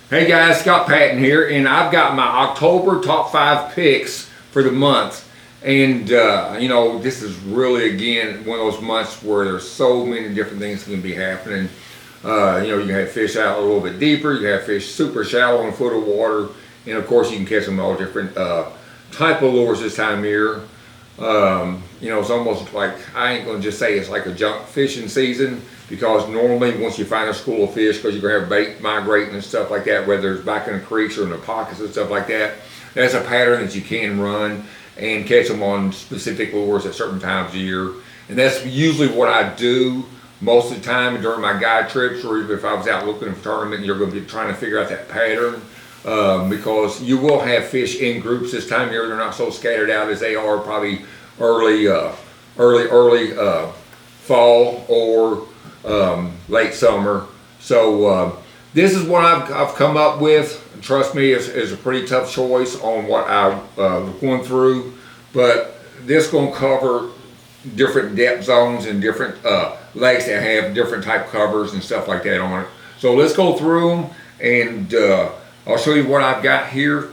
Hey guys, Scott Patton here, and I've got my October top 5 picks for the month. And this is really again one of those months where there's so many different things going to be happening. You can have fish out a little bit deeper, you have fish super shallow in a foot of water, and of course you can catch them all different type of lures this time of year. It's almost like, I ain't gonna just say it's like a junk fishing season, because normally once you find a school of fish, because you're gonna have bait migrating and stuff like that, whether it's back in the creeks or in the pockets and stuff like that, that's a pattern that you can run and catch them on specific lures at certain times of year. And that's usually what I do most of the time during my guide trips, or even if I was out looking for a tournament and you're going to be trying to figure out that pattern. Because you will have fish in groups this time of year. They're not so scattered out as they are probably early fall or late summer. So this is what I've come up with. Trust me, it's a pretty tough choice on what I'm going through, but this is going to cover different depth zones and different lakes that have different type covers and stuff like that on it. So let's go through them, and I'll show you what I've got here.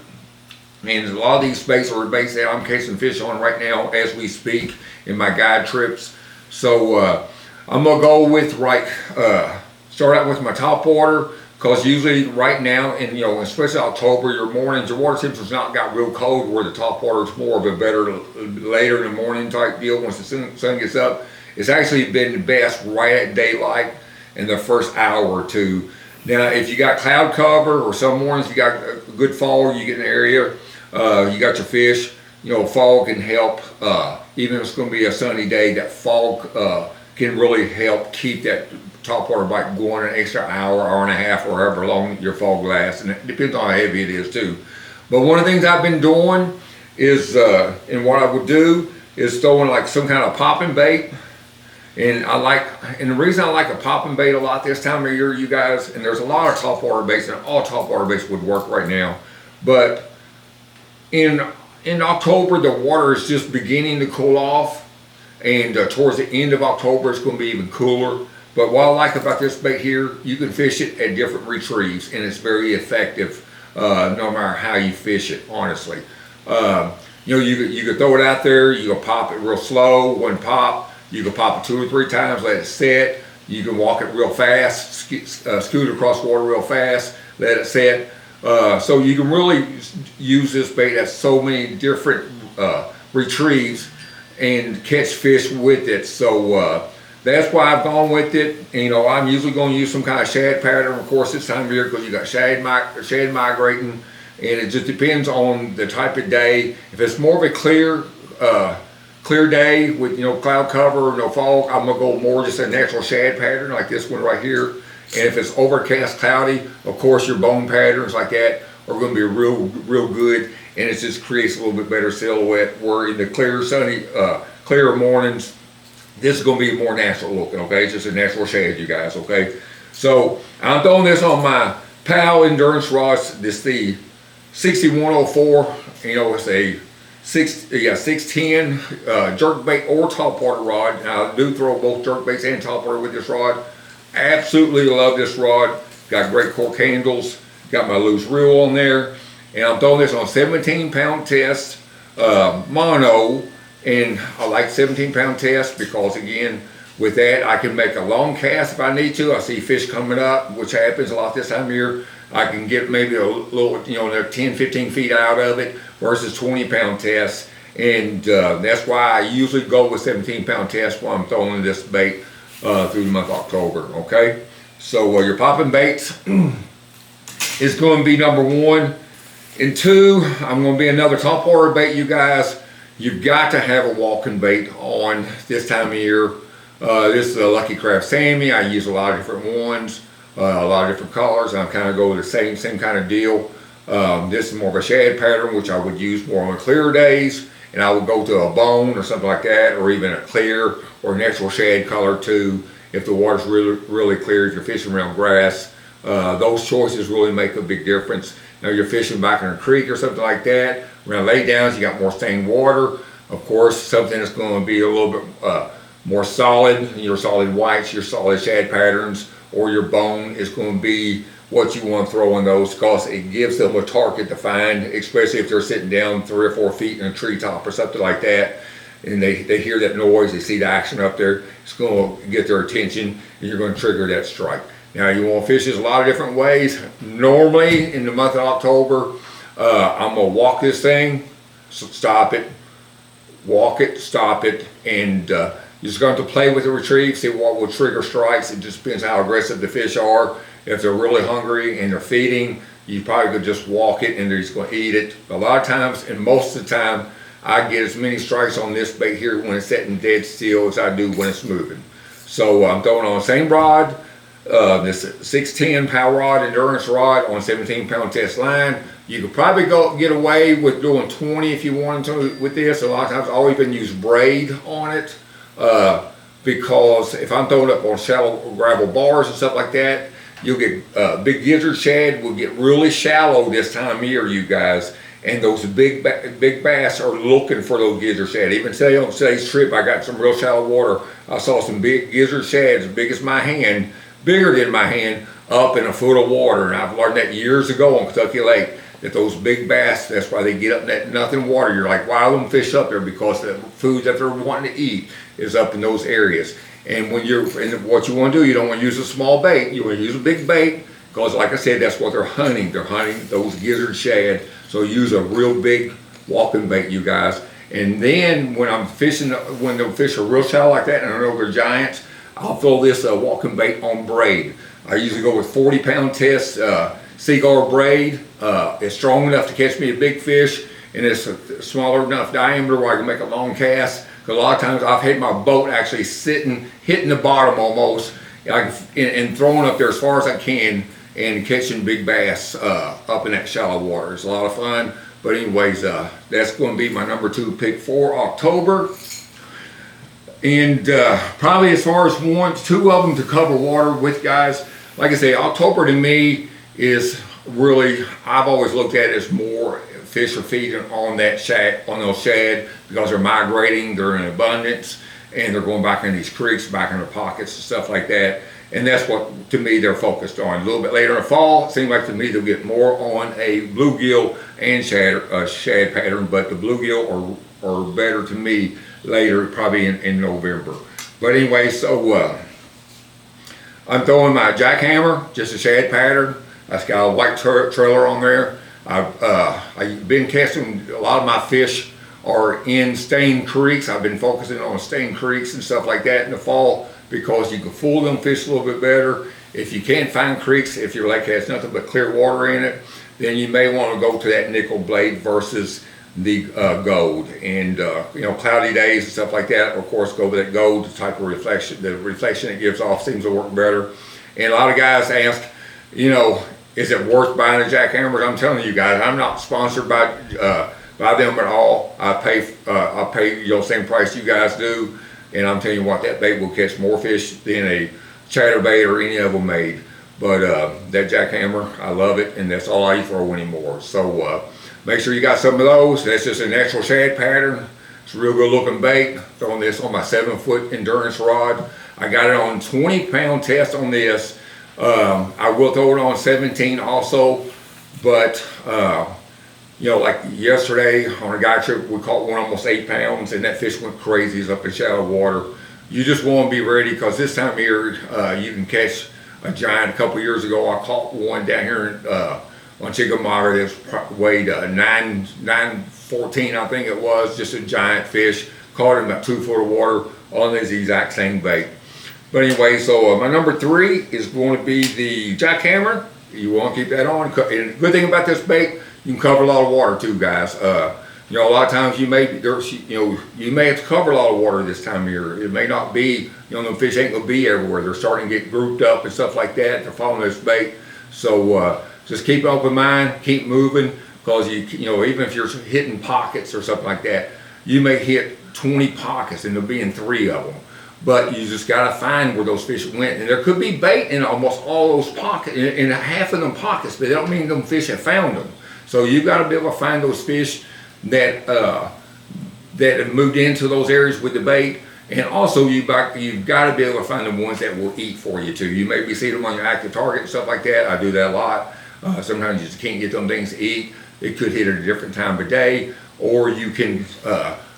And a lot of these baits are baits that I'm catching fish on right now as we speak in my guide trips. So I'm gonna go with start out with my top water, because usually right now, and especially October, your water temperature's not got real cold, where the top water is more of a better later in the morning type deal once the sun gets up. It's actually been best right at daylight in the first hour or two. Now, if you got cloud cover, or some mornings you got a good fog, you get in the area, you got your fish, fog can help. Even if it's going to be a sunny day, that fog can really help keep that topwater bite going an extra hour and a half, or however long your fog lasts. And it depends on how heavy it is too. But one of the things I've been doing is, and what I would do is throwing like some kind of popping bait. And the reason I like a popping bait a lot this time of year, you guys, and there's a lot of topwater baits, and all topwater baits would work right now, but in October, the water is just beginning to cool off, and towards the end of October, it's going to be even cooler. But what I like about this bait here, you can fish it at different retrieves, and it's very effective no matter how you fish it, honestly. You could throw it out there, you can pop it real slow, one pop. You can pop it 2 or 3 times, let it set. You can walk it real fast, scoot across water real fast, let it set. So you can really use this bait at so many different retrieves and catch fish with it. So that's why I've gone with it. And, I'm usually going to use some kind of shad pattern, of course, this time of year, because you got shad migrating, and it just depends on the type of day. If it's more of a clear day with cloud cover, no fog, I'm gonna go more just a natural shad pattern like this one right here. And if it's overcast, cloudy, of course your bone patterns like that are going to be real good, and it just creates a little bit better silhouette. Where in the clear, sunny, clear mornings, this is going to be more natural looking. Okay, it's just a natural shade, you guys. Okay, so I'm throwing this on my PAL endurance rods. This is the 6104. It's a 610 jerkbait or topwater rod. Now, I do throw both jerkbaits and topwater with this rod. Absolutely love this rod. Got great cork handles. Got my loose reel on there, and I'm throwing this on 17-pound test mono. And I like 17-pound test because, again, with that I can make a long cast if I need to. I see fish coming up, which happens a lot this time of year. I can get maybe a little, 10, 15 feet out of it, versus 20-pound tests. And that's why I usually go with 17-pound tests while I'm throwing this bait through the month of October, okay? So your popping baits is going to be number 1. And 2, I'm going to be another topwater bait, you guys. You've got to have a walking bait on this time of year. This is a Lucky Craft Sammy. I use a lot of different ones. A lot of different colors. I kind of go with the same kind of deal. This is more of a shad pattern, which I would use more on clear days, and I would go to a bone or something like that, or even a clear or natural shad color too, if the water's really clear. If you're fishing around grass, those choices really make a big difference. Now, you're fishing back in a creek or something like that, around laydowns, you got more stained water. Of course, something that's going to be a little bit more solid, your solid whites, your solid shad patterns, or your bone is going to be what you want to throw in those, because it gives them a target to find, especially if they're sitting down 3 or 4 feet in a treetop or something like that, and they hear that noise, they see the action up there. It's going to get their attention, and you're going to trigger that strike. Now, you want to fish this a lot of different ways. Normally in the month of October, I'm going to walk this thing, stop it, walk it, stop it, and you're just going to play with the retrieve, see what will trigger strikes. It just depends how aggressive the fish are. If they're really hungry and they're feeding, you probably could just walk it and they're just going to eat it. A lot of times, and most of the time, I get as many strikes on this bait here when it's sitting dead still as I do when it's moving. So I'm throwing on the same rod, this 610 power rod, endurance rod on 17-pound test line. You could probably get away with doing 20 if you wanted to with this. A lot of times I'll even use braid on it, because if I'm throwing up on shallow gravel bars and stuff like that, you'll get big gizzard shad will get really shallow this time of year, you guys. And those big bass are looking for those gizzard shad. Even today on today's trip, I got some real shallow water. I saw some big gizzard shads, as big as my hand, bigger than my hand, up in a foot of water. And I've learned that years ago on Kentucky Lake, that those big bass, that's why they get up in that nothing water. You're like, why are them fish up there? Because the food that they're wanting to eat is up in those areas. And when and what you want to do, you don't want to use a small bait. You want to use a big bait, because like I said, that's what they're hunting. They're hunting those gizzard shad. So use a real big walking bait, you guys. And then when I'm fishing, when the fish are real shallow like that, and I know they're giants, I'll throw this walking bait on braid. I usually go with 40-pound test Seaguar braid. It's strong enough to catch me a big fish, and it's a smaller enough diameter where I can make a long cast. Because a lot of times I've had my boat actually sitting, hitting the bottom almost, and throwing up there as far as I can, and catching big bass up in that shallow water. It's a lot of fun. But anyways, that's going to be my number 2 pick for October. And probably as far as 2 of them to cover water with, guys, like I say, October to me is really, I've always looked at it as more fish are feeding on that shad, on those shad, because they're migrating, they're in abundance, and they're going back in these creeks, back in their pockets and stuff like that. And that's what, to me, they're focused on. A little bit later in the fall, it seems like to me they'll get more on a bluegill and shad pattern, but the bluegill are better to me later, probably in November. But anyway, so I'm throwing my jackhammer, just a shad pattern. That's got a white trailer on there. I've been casting, a lot of my fish are in stained creeks. I've been focusing on stained creeks and stuff like that in the fall, because you can fool them fish a little bit better. If you can't find creeks, if your lake has nothing but clear water in it, then you may want to go to that nickel blade versus the gold. And you know, cloudy days and stuff like that, of course, go with that gold. The type of reflection, the reflection it gives off seems to work better. And a lot of guys ask, you know, is it worth buying a jackhammer? I'm telling you guys, I'm not sponsored by them at all. I pay you know, same price you guys do, and I'm telling you what, that bait will catch more fish than a chatterbait or any of them made. But that jackhammer, I love it, and that's all I throw anymore. So make sure you got some of those. That's just a natural shad pattern. It's a real good looking bait. Throwing this on my 7-foot endurance rod. I got it on 20-pound test on this. I will throw it on 17 also, but you know, like yesterday on a guy trip, we caught one almost 8 pounds, and that fish went crazy. He's up in shallow water. You just want to be ready, because this time of year you can catch a giant. A couple years ago, I caught one down here on Chickamauga that weighed 914, I think it was, just a giant fish. Caught in about 2 foot of water on this exact same bait. But anyway, so my number 3 is going to be the jackhammer. You want to keep that on. And the good thing about this bait, you can cover a lot of water too, guys. You know, a lot of times you may have to cover a lot of water this time of year. It may not be, you know, the fish ain't gonna be everywhere. They're starting to get grouped up and stuff like that. They're following this bait. So just keep an open mind, keep moving, because you know, even if you're hitting pockets or something like that, you may hit 20 pockets and there'll be in 3 of them. But you just got to find where those fish went. And there could be bait in almost all those pockets, in half of them pockets, but they don't mean them fish have found them. So you've got to be able to find those fish that that have moved into those areas with the bait, And also you've got to be able to find the ones that will eat for you too. You may be seeing them on your active target and stuff like that. I do that a lot. Sometimes you just can't get them things to eat. It could hit at a different time of day, or you can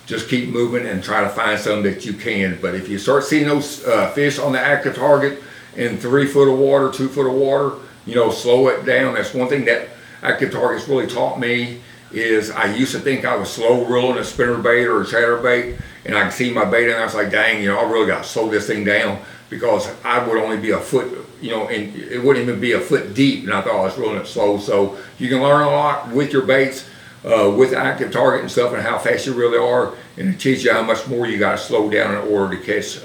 just keep moving and try to find some that you can. But if you start seeing those fish on the active target in 3 foot of water, 2 foot of water, you know, slow it down. That's one thing that active targets really taught me. Is I used to think I was slow reeling a spinnerbait or a chatterbait, and I could see my bait and I was like, dang, you know, I really got to slow this thing down, because I would only be a foot, you know, and it wouldn't even be a foot deep, and I thought I was reeling it slow. So you can learn a lot with your baits, with active target and stuff, and how fast you really are, and it teaches you how much more you got to slow down in order to catch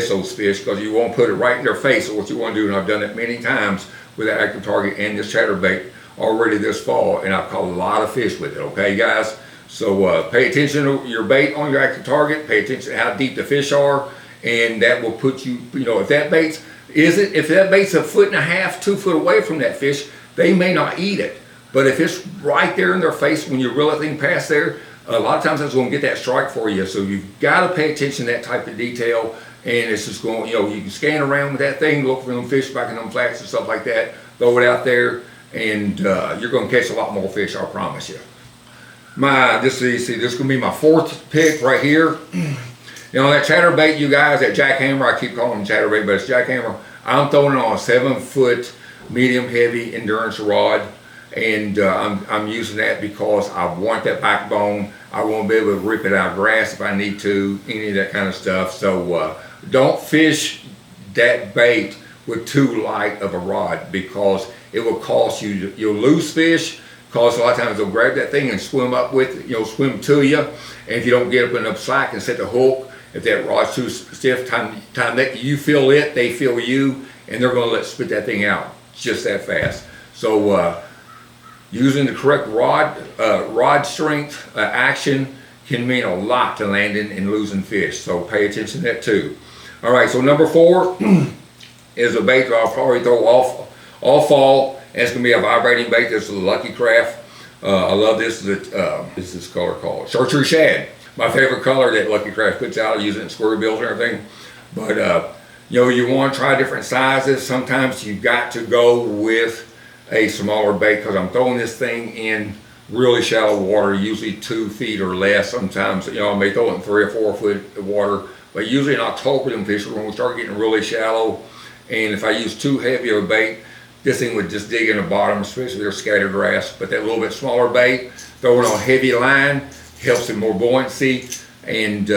those fish, because you won't put it right in their face of what you want to do. And I've done it many times with the active target and this chatterbait already this fall, and I've caught a lot of fish with it. Okay, guys, so pay attention to your bait on your active target. Pay attention to how deep the fish are, and that will put you, you know, if that bait's a 1.5 foot, 2 foot away from that fish, they may not eat it. But if it's right there in their face when you reel that thing past there, a lot of times that's going to get that strike for you. So you've got to pay attention to that type of detail, and it's just going, you know, you can scan around with that thing, look for them fish back in them flats and stuff like that, throw it out there, and you're going to catch a lot more fish, I promise you. This is going to be my 4th pick right here. You know, that chatterbait, you guys, that jackhammer, I keep calling them chatterbait, but it's jackhammer. I'm throwing it on a 7 foot medium heavy endurance rod, and I'm using that because I want that backbone. I want to be able to rip it out of grass if I need to, any of that kind of stuff. So don't fish that bait with too light of a rod, because it will cost you, you'll lose fish, because a lot of times they'll grab that thing and swim up with it, you know, swim to you, and if you don't get up enough slack and set the hook, if that rod's too stiff, time that you feel it, they feel you, and they're going to spit that thing out just that fast. So using the correct rod strength action can mean a lot to landing and losing fish, so pay attention to that too. All right, so number 4 is a bait that I'll probably throw all fall, and it's going to be a vibrating bait. This is a Lucky Craft. I love this. This is color called Chartreuse Shad. My favorite color that Lucky Craft puts out. I use it in squirrel bills and everything. But you know, you want to try different sizes. Sometimes you've got to go with a smaller bait, because I'm throwing this thing in really shallow water, usually 2 feet or less. Sometimes, you know, I may throw it in 3 or 4 foot of water, but usually in October, them fish are going to start getting really shallow. And if I use too heavy of a bait, this thing would just dig in the bottom, especially their scattered grass. But that little bit smaller bait, throwing on heavy line, helps it more buoyancy, and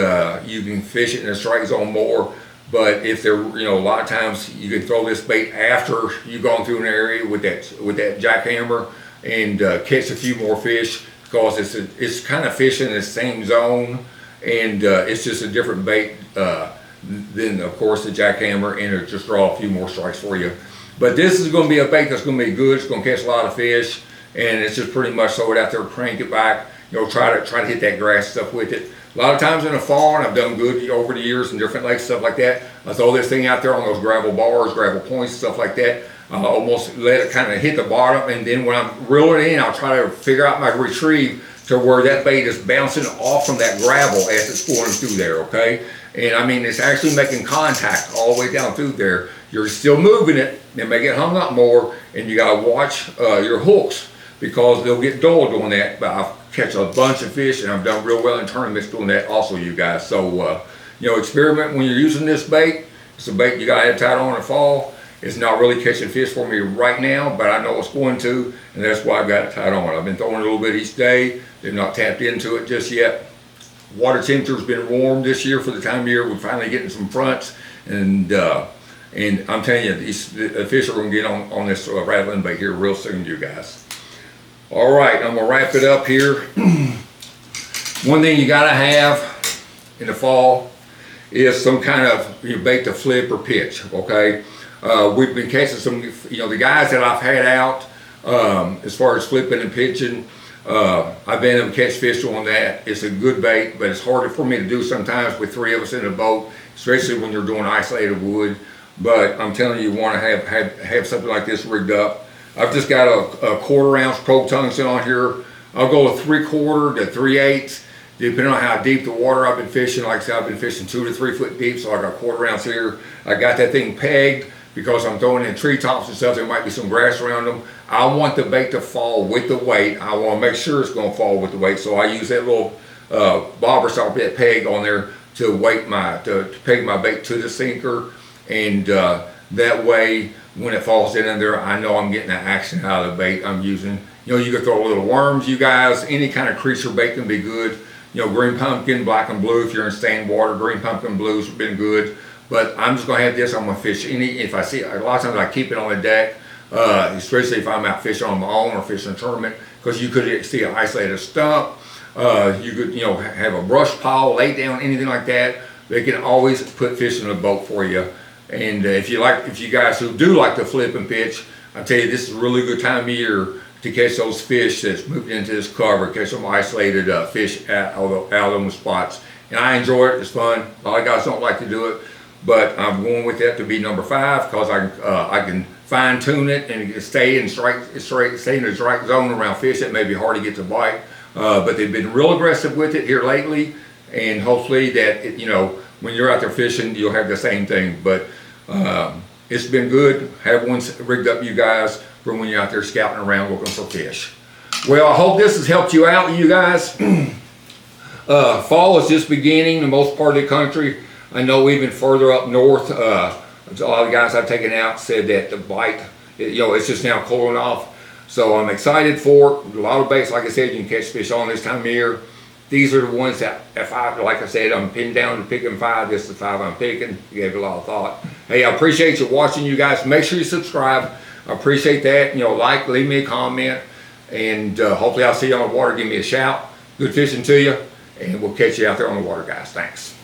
you can fish it in the strike zone more. But if they're, you know, a lot of times you can throw this bait after you've gone through an area with that jackhammer and catch a few more fish, because it's kind of fishing in the same zone, and it's just a different bait than, of course, the jackhammer, and it'll just draw a few more strikes for you. But this is going to be a bait that's going to be good. It's going to catch a lot of fish, and it's just pretty much throw it out there, crank it back, you know, try to hit that grass stuff with it. A lot of times in the fall, and I've done good over the years in different lakes, stuff like that, I throw this thing out there on those gravel bars, gravel points, stuff like that. I'll almost let it kind of hit the bottom, and then when I'm reeling it in, I'll try to figure out my retrieve to where that bait is bouncing off from that gravel as it's going through there, okay? And I mean, it's actually making contact all the way down through there. You're still moving it, it may get hung up more, and you gotta watch your hooks, because they'll get dull doing that. But I've catch a bunch of fish, and I've done real well in tournaments doing that also, you guys. So, you know, experiment when you're using this bait. It's a bait you gotta have tied on in the fall. It's not really catching fish for me right now, but I know it's going to, and that's why I've got it tied on. I've been throwing a little bit each day. They've not tapped into it just yet. Water temperature's been warm this year for the time of year. We're finally getting some fronts, and I'm telling you, the fish are going to get on this rattling bait here real soon, you guys. All right, I'm going to wrap it up here. One thing you got to have in the fall is some kind of bait to flip or pitch, okay? We've been catching some, the guys that I've had out as far as flipping and pitching, I've been able to catch fish on that. It's a good bait, but it's harder for me to do sometimes with 3 of us in a boat, especially when you're doing isolated wood. But I'm telling you, want to have something like this rigged up. I've just got a 1/4 ounce probe tungsten on here. I'll go with 3/4 to 3/8. depending on how deep the water I've been fishing. Like I said, I've been fishing 2 to 3 foot deep, so I got 1/4 ounce here. I got that thing pegged because I'm throwing in treetops and stuff. There might be some grass around them. I want the bait to fall with the weight. I want to make sure it's going to fall with the weight, so I use that little bobber saw bit peg on there to peg my bait to the sinker, and that way when it falls in there, I know I'm getting that action out of the bait I'm using. You know, you can throw little worms, you guys, any kind of creature bait can be good. You know, green pumpkin, black and blue, if you're in stained water, green pumpkin blues have been good. But I'm just gonna have this, I'm gonna fish if I see, a lot of times I keep it on the deck, especially if I'm out fishing on my own or fishing a tournament, because you could see an isolated stump, you could, you know, have a brush pile, lay down, anything like that. They can always put fish in the boat for you. And if you guys who do like to flip and pitch, I tell you, this is a really good time of year to catch those fish that's moved into this cover, catch some isolated fish out of them spots. And I enjoy it, it's fun. A lot of guys don't like to do it, but I'm going with that to be number 5 because I can fine tune it and stay in the strike zone around fish that may be hard to get to bite. But they've been real aggressive with it here lately, and hopefully that, you know, when you're out there fishing, you'll have the same thing. But it's been good. Have one rigged up, you guys, for when you're out there scouting around looking for fish. Well, I hope this has helped you out, you guys. Fall is just beginning in most part of the country. I know even further up north, a lot of guys I've taken out said that the bite, you know, it's just now cooling off. So I'm excited for it. A lot of baits, like I said, you can catch fish on this time of year. These are the ones that, like I said, I'm pinned down to picking 5. This is the 5 I'm picking. You gave it a lot of thought. Hey, I appreciate you watching, you guys. Make sure you subscribe. I appreciate that. You know, like, leave me a comment, and hopefully I'll see you on the water. Give me a shout. Good fishing to you, and we'll catch you out there on the water, guys. Thanks.